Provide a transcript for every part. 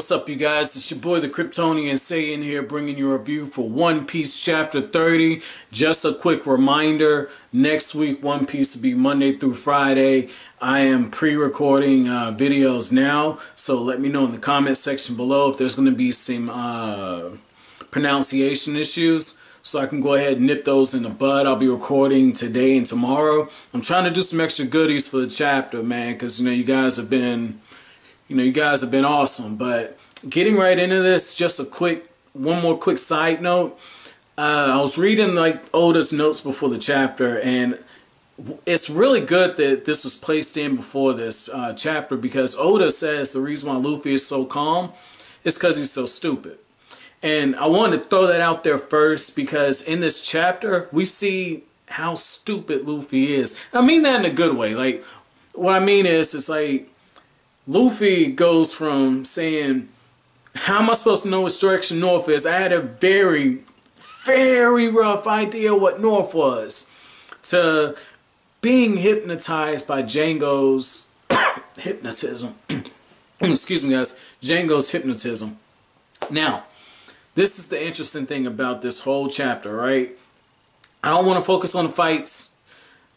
What's up, you guys? It's your boy the Kryptonian Saiyan here, bringing you a review for One Piece Chapter 30. Just a quick reminder, next week One Piece will be Monday through Friday. I am pre-recording videos now, so let me know in the comment section below if there's going to be some pronunciation issues, so I can go ahead and nip those in the bud. I'll be recording today and tomorrow. I'm trying to do some extra goodies for the chapter, man, because you guys have been awesome. But getting right into this, just one more quick side note. I was reading like Oda's notes before the chapter, and it's really good that this was placed in before this chapter, because Oda says the reason why Luffy is so calm is because he's so stupid. And I wanted to throw that out there first, because in this chapter we see how stupid Luffy is. I mean that in a good way. Like, what I mean is, it's like Luffy goes from saying, how am I supposed to know which direction north is? I had a very, very rough idea what north was, to being hypnotized by Jango's hypnotism. Excuse me, guys. Jango's hypnotism. Now, this is the interesting thing about this whole chapter, right? I don't want to focus on the fights.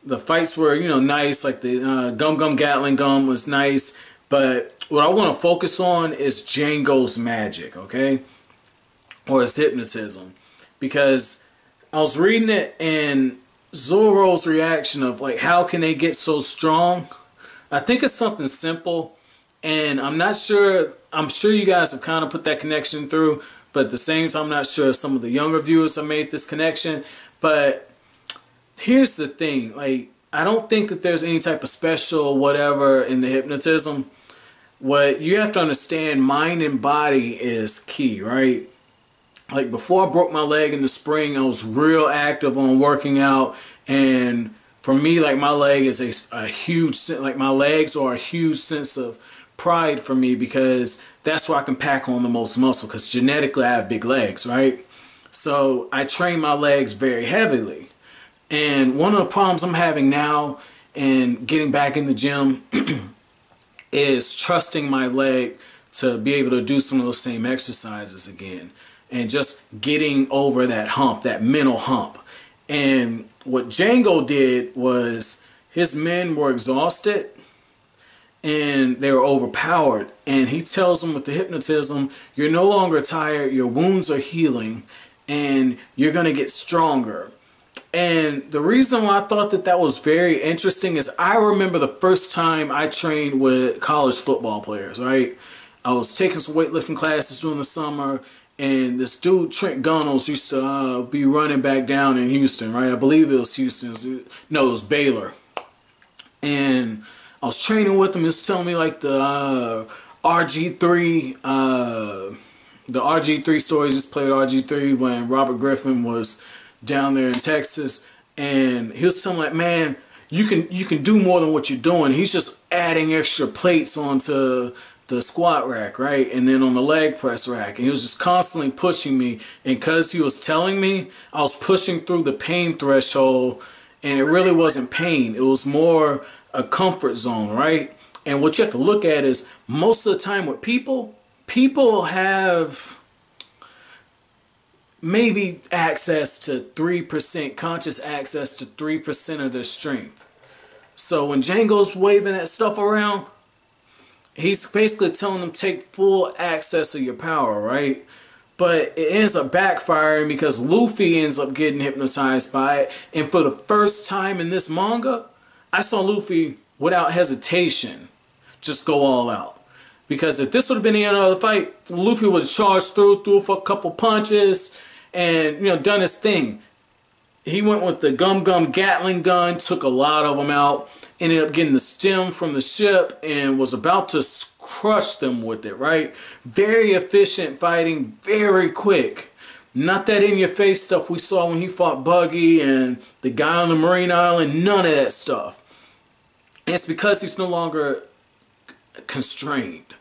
The fights were, nice. Like the Gum Gatling Gun was nice. But what I want to focus on is Jango's magic, okay? Or his hypnotism. Because I was reading it, and Zoro's reaction of, like, how can they get so strong? I think it's something simple. And I'm not sure, I'm sure you guys have kind of put that connection through. But at the same time, I'm not sure if some of the younger viewers have made this connection. But here's the thing. Like, I don't think that there's any type of special whatever in the hypnotism. What you have to understand, mind and body is key, right? Like, before I broke my leg in the spring, I was real active on working out. And for me, like, my leg is a huge, like, my legs are a huge sense of pride for me, because that's where I can pack on the most muscle, because genetically I have big legs, right? So I train my legs very heavily. And one of the problems I'm having now and getting back in the gym is trusting my leg to be able to do some of those same exercises again, and just getting over that hump, that mental hump. And what Jango did was, his men were exhausted and they were overpowered, and he tells them with the hypnotism, you're no longer tired, your wounds are healing, and you're going to get stronger. And the reason why I thought that that was very interesting is, I remember the first time I trained with college football players, right? I was taking some weightlifting classes during the summer, and this dude, Trent Gunnels, used to be running back down in Houston, right? I believe it was Houston. No, it was Baylor. And I was training with him. He was telling me, like, the RG3, the RG3 stories. Just played RG3 when Robert Griffin was down there in Texas, and he was telling, like, man, you can do more than what you're doing. He's just adding extra plates onto the squat rack, right? And then on the leg press rack, and he was just constantly pushing me. And because he was telling me, I was pushing through the pain threshold, and it really wasn't pain. It was more a comfort zone, right? And what you have to look at is, most of the time with people have maybe access to 3%, conscious access to 3% of their strength. So when Jango's waving that stuff around, he's basically telling them, take full access of your power, right? But it ends up backfiring, because Luffy ends up getting hypnotized by it. And for the first time in this manga, I saw Luffy, without hesitation, just go all out. Because if this would have been any other fight, Luffy would have charged through for a couple punches, and done his thing. He went with the Gum Gatling Gun, took a lot of them out, ended up getting the stem from the ship, and was about to crush them with it, right? Very efficient fighting, very quick. Not that in-your-face stuff we saw when he fought Buggy and the guy on the Marine Island. None of that stuff. And it's because he's no longer constrained,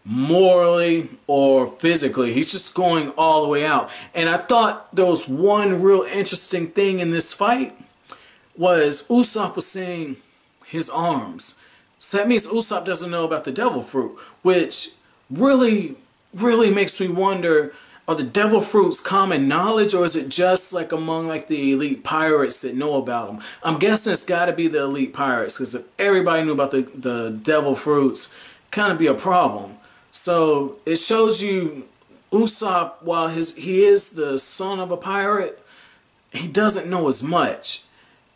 morally or physically. He's just going all the way out. And I thought there was one real interesting thing in this fight, was Usopp was saying his arms. So that means Usopp doesn't know about the devil fruit, which really really makes me wonder, are the devil fruits common knowledge, or is it just like among like the elite pirates that know about them? I'm guessing it's got to be the elite pirates, because if everybody knew about the devil fruits, kind of be a problem. So it shows you Usopp, while he is the son of a pirate, he doesn't know as much.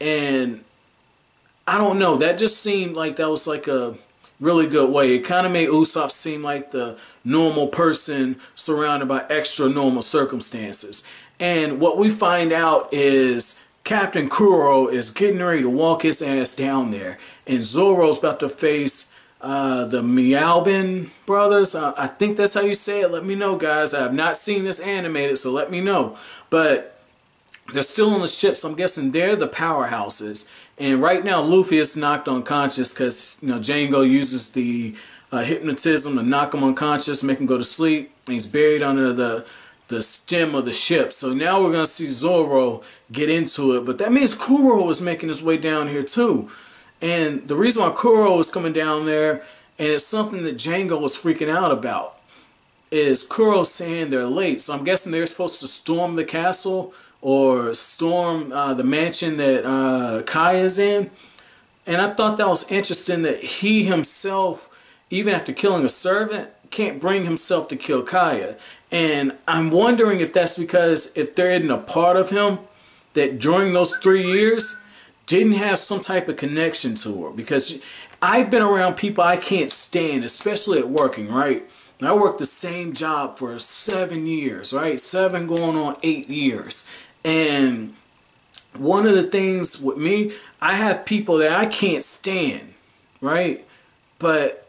And I don't know, that just seemed like that was like a really good way. It kind of made Usopp seem like the normal person surrounded by extra normal circumstances. And what we find out is Captain Kuro is getting ready to walk his ass down there, and Zoro's about to face the Meowbin brothers. I think that's how you say it. Let me know, guys. I have not seen this animated, so let me know. But they're still on the ship, so I'm guessing they're the powerhouses. And right now, Luffy is knocked unconscious because, you know, Jango uses the hypnotism to knock him unconscious, make him go to sleep. And he's buried under the stem of the ship. So now we're going to see Zoro get into it. But that means Kuro is making his way down here too. And the reason why Kuro is coming down there, and it's something that Jango was freaking out about, is Kuro saying they're late. So I'm guessing they're supposed to storm the castle or storm the mansion that Kaya's in. And I thought that was interesting that he himself, even after killing a servant, can't bring himself to kill Kaya. And I'm wondering if that's because if there isn't a part of him that during those 3 years didn't have some type of connection to her. Because I've been around people I can't stand, especially at working, right? I worked the same job for 7 years, right? 7 going on 8 years. And one of the things with me, I have people that I can't stand, right? But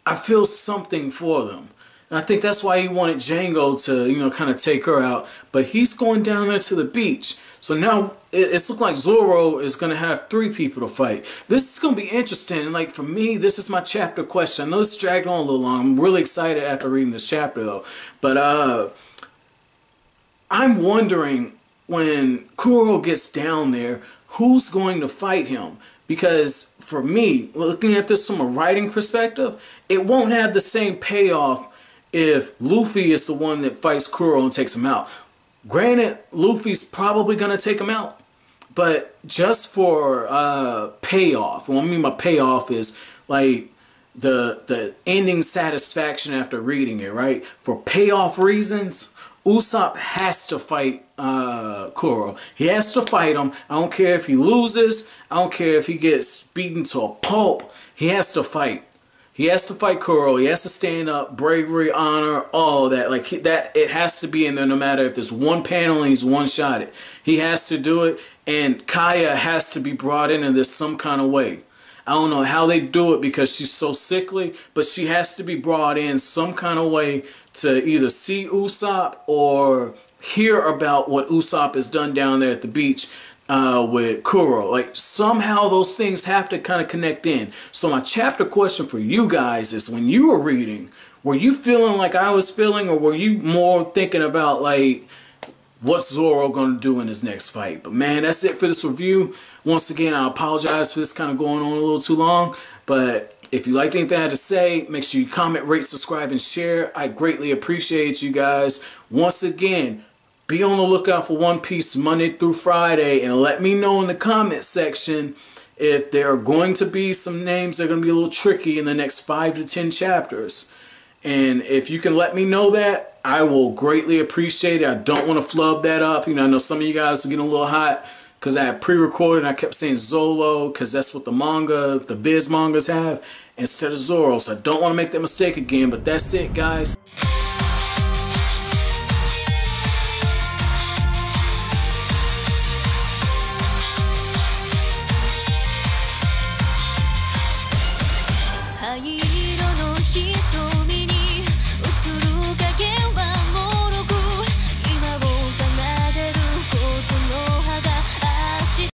I feel something for them. And I think that's why he wanted Jango to, you know, kind of take her out. But he's going down there to the beach. So now it's looking like Zoro is going to have 3 people to fight. This is going to be interesting. Like, for me, this is my chapter question. I know it's dragged on a little long. I'm really excited after reading this chapter, though. But I'm wondering, when Kuro gets down there, who's going to fight him? Because for me, looking at this from a writing perspective, it won't have the same payoff if Luffy is the one that fights Kuro and takes him out. Granted, Luffy's probably going to take him out, but just for payoff. What I mean by payoff is like the ending satisfaction after reading it, right? For payoff reasons, Usopp has to fight Kuro. He has to fight him. I don't care if he loses. I don't care if he gets beaten to a pulp. He has to fight. He has to fight Kuro. He has to stand up, bravery, honor, all of that. Like that, it has to be in there no matter if there's one panel and he's one-shotted. He has to do it, and Kaya has to be brought into this some kind of way. I don't know how they do it because she's so sickly, but she has to be brought in some kind of way to either see Usopp or hear about what Usopp has done down there at the beach with Kuro. Like, somehow those things have to kind of connect in. So my chapter question for you guys is, when you were reading, were you feeling like I was feeling, or were you more thinking about like what's Zoro going to do in his next fight? But man, that's it for this review. Once again, I apologize for this kind of going on a little too long, but if you liked anything I had to say, make sure you comment, rate, subscribe, and share. I greatly appreciate you guys. Once again, be on the lookout for One Piece Monday through Friday, and let me know in the comment section if there are going to be some names that are going to be a little tricky in the next 5 to 10 chapters. And if you can let me know that, I will greatly appreciate it. I don't want to flub that up. You know, I know some of you guys are getting a little hot because I had pre-recorded and I kept saying Zolo because that's what the manga, the Viz mangas have, instead of Zoro. So I don't want to make that mistake again. But that's it, guys.